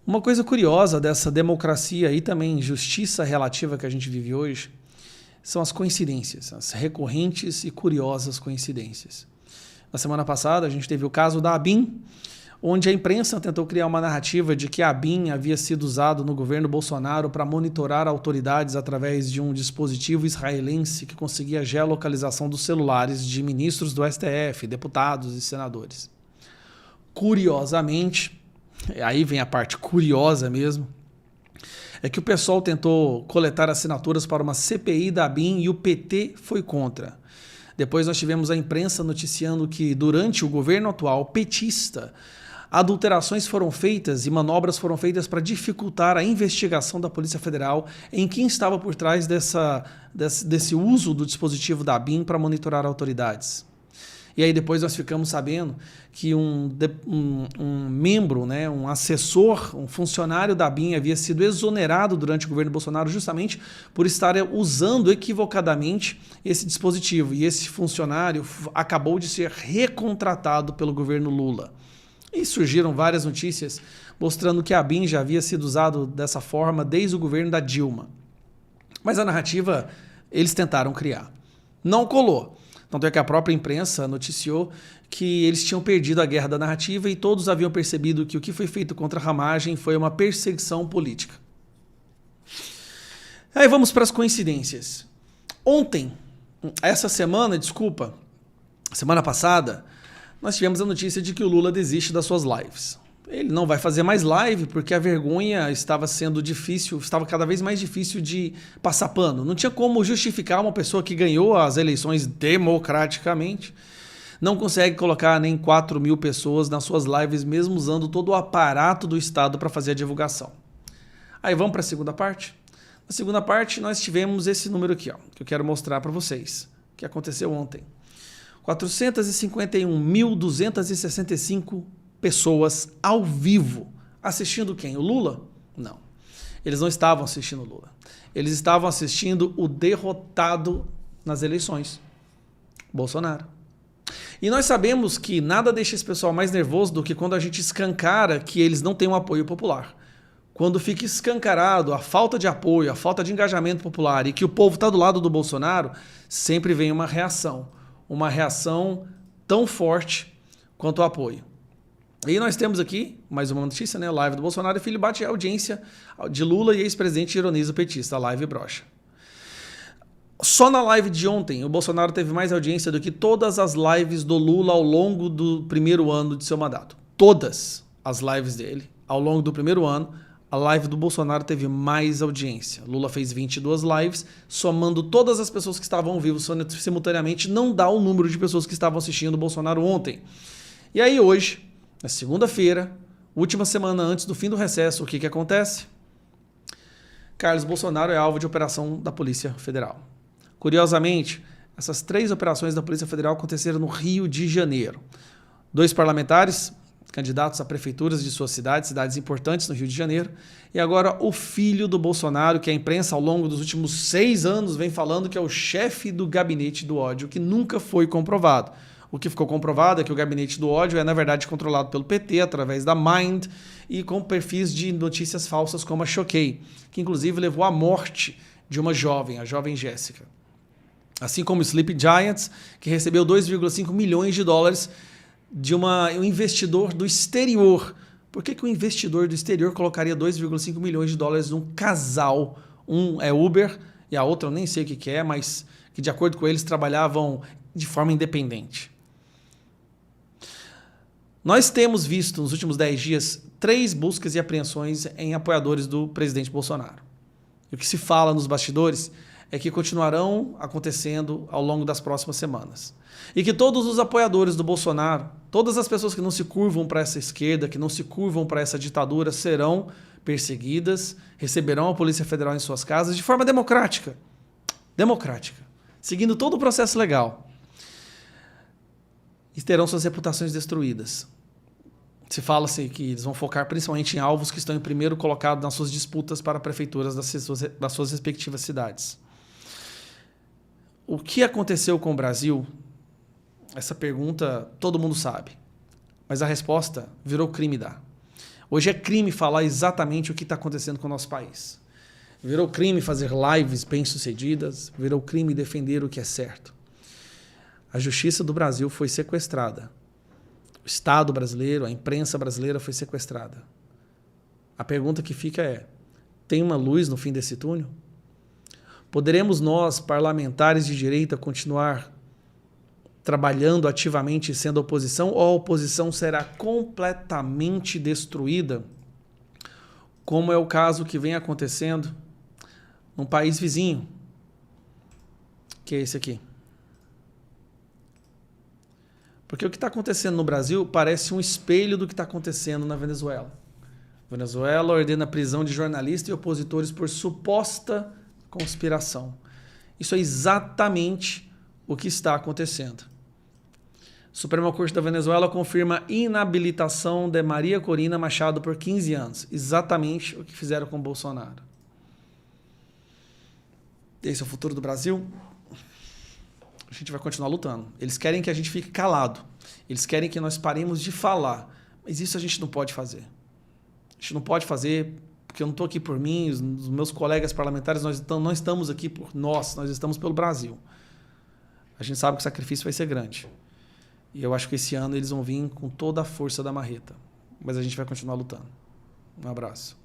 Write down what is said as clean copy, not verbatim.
Uma coisa curiosa dessa democracia e também justiça relativa que a gente vive hoje são as coincidências, as recorrentes e curiosas coincidências. Na semana passada, a gente teve o caso da ABIN, onde a imprensa tentou criar uma narrativa de que a ABIN havia sido usado no governo Bolsonaro para monitorar autoridades através de um dispositivo israelense que conseguia a geolocalização dos celulares de ministros do STF, deputados e senadores. Curiosamente, aí vem a parte curiosa mesmo, é que o PSOL tentou coletar assinaturas para uma CPI da ABIN e o PT foi contra. Depois nós tivemos a imprensa noticiando que durante o governo atual petista, adulterações foram feitas e manobras foram feitas para dificultar a investigação da Polícia Federal em quem estava por trás desse uso do dispositivo da ABIN para monitorar autoridades. E aí depois nós ficamos sabendo que um membro, né, um assessor, um funcionário da ABIN havia sido exonerado durante o governo Bolsonaro justamente por estar usando equivocadamente esse dispositivo. E esse funcionário acabou de ser recontratado pelo governo Lula. E surgiram várias notícias mostrando que a ABIN já havia sido usado dessa forma desde o governo da Dilma. Mas a narrativa eles tentaram criar. Não colou. Tanto é que a própria imprensa noticiou que eles tinham perdido a guerra da narrativa e todos haviam percebido que o que foi feito contra a ramagem foi uma perseguição política. Aí vamos para as coincidências. Semana passada, nós tivemos a notícia de que o Lula desiste das suas lives. Ele não vai fazer mais live porque a vergonha estava cada vez mais difícil de passar pano. Não tinha como justificar uma pessoa que ganhou as eleições democraticamente, não consegue colocar nem 4 mil pessoas nas suas lives, mesmo usando todo o aparato do Estado para fazer a divulgação. Aí vamos para a segunda parte? Na segunda parte nós tivemos esse número aqui, ó, que eu quero mostrar para vocês, que aconteceu ontem. 451.265 pessoas ao vivo. Assistindo quem? O Lula? Não. Eles não estavam assistindo o Lula. Eles estavam assistindo o derrotado nas eleições, Bolsonaro. E nós sabemos que nada deixa esse pessoal mais nervoso do que quando a gente escancara que eles não têm um apoio popular. Quando fica escancarado a falta de apoio, a falta de engajamento popular e que o povo está do lado do Bolsonaro, sempre vem uma reação tão forte quanto o apoio. E nós temos aqui mais uma notícia, né? Live do Bolsonaro e filho bate a audiência de Lula e ex-presidente ironiza o petista. A live brocha. Só na live de ontem, o Bolsonaro teve mais audiência do que todas as lives do Lula ao longo do primeiro ano de seu mandato. Todas as lives dele, ao longo do primeiro ano, a live do Bolsonaro teve mais audiência. Lula fez 22 lives, somando todas as pessoas que estavam ao vivo simultaneamente, não dá o número de pessoas que estavam assistindo o Bolsonaro ontem. E aí hoje, na segunda-feira, última semana antes do fim do recesso, o que acontece? Carlos Bolsonaro é alvo de operação da Polícia Federal. Curiosamente, essas 3 operações da Polícia Federal aconteceram no Rio de Janeiro. 2 parlamentares, candidatos a prefeituras de suas cidades importantes no Rio de Janeiro, e agora o filho do Bolsonaro, que a imprensa ao longo dos últimos 6 anos vem falando que é o chefe do gabinete do ódio, que nunca foi comprovado. O que ficou comprovado é que o gabinete do ódio é, na verdade, controlado pelo PT através da Mind e com perfis de notícias falsas como a Choquei, que inclusive levou à morte de uma jovem, a jovem Jéssica. Assim como o Sleep Giants, que recebeu 2,5 milhões de dólares de um investidor do exterior. Por que o investidor do exterior colocaria 2,5 milhões de dólares num casal? Um é Uber e a outra eu nem sei o que é, mas que de acordo com eles trabalhavam de forma independente. Nós temos visto nos últimos 10 dias 3 buscas e apreensões em apoiadores do presidente Bolsonaro. E o que se fala nos bastidores é que continuarão acontecendo ao longo das próximas semanas. E que todos os apoiadores do Bolsonaro, todas as pessoas que não se curvam para essa esquerda, que não se curvam para essa ditadura, serão perseguidas, receberão a Polícia Federal em suas casas de forma democrática. Democrática. Seguindo todo o processo legal. E terão suas reputações destruídas. Se fala-se que eles vão focar principalmente em alvos que estão em primeiro colocado nas suas disputas para prefeituras das suas respectivas cidades. O que aconteceu com o Brasil? Essa pergunta todo mundo sabe. Mas a resposta virou crime dar. Hoje é crime falar exatamente o que está acontecendo com o nosso país. Virou crime fazer lives bem-sucedidas, virou crime defender o que é certo. A justiça do Brasil foi sequestrada. O Estado brasileiro, a imprensa brasileira foi sequestrada. A pergunta que fica é: tem uma luz no fim desse túnel? Poderemos nós, parlamentares de direita, continuar trabalhando ativamente e sendo oposição, ou a oposição será completamente destruída, como é o caso que vem acontecendo num país vizinho, que é esse aqui? Porque o que está acontecendo no Brasil parece um espelho do que está acontecendo na Venezuela. A Venezuela ordena a prisão de jornalistas e opositores por suposta conspiração. Isso é exatamente o que está acontecendo. A Suprema Corte da Venezuela confirma a inabilitação de Maria Corina Machado por 15 anos. Exatamente o que fizeram com Bolsonaro. Esse é o futuro do Brasil? A gente vai continuar lutando. Eles querem que a gente fique calado. Eles querem que nós paremos de falar. Mas isso a gente não pode fazer. A gente não pode fazer porque eu não estou aqui por mim, os meus colegas parlamentares, nós não estamos aqui por nós estamos pelo Brasil. A gente sabe que o sacrifício vai ser grande. E eu acho que esse ano eles vão vir com toda a força da marreta. Mas a gente vai continuar lutando. Um abraço.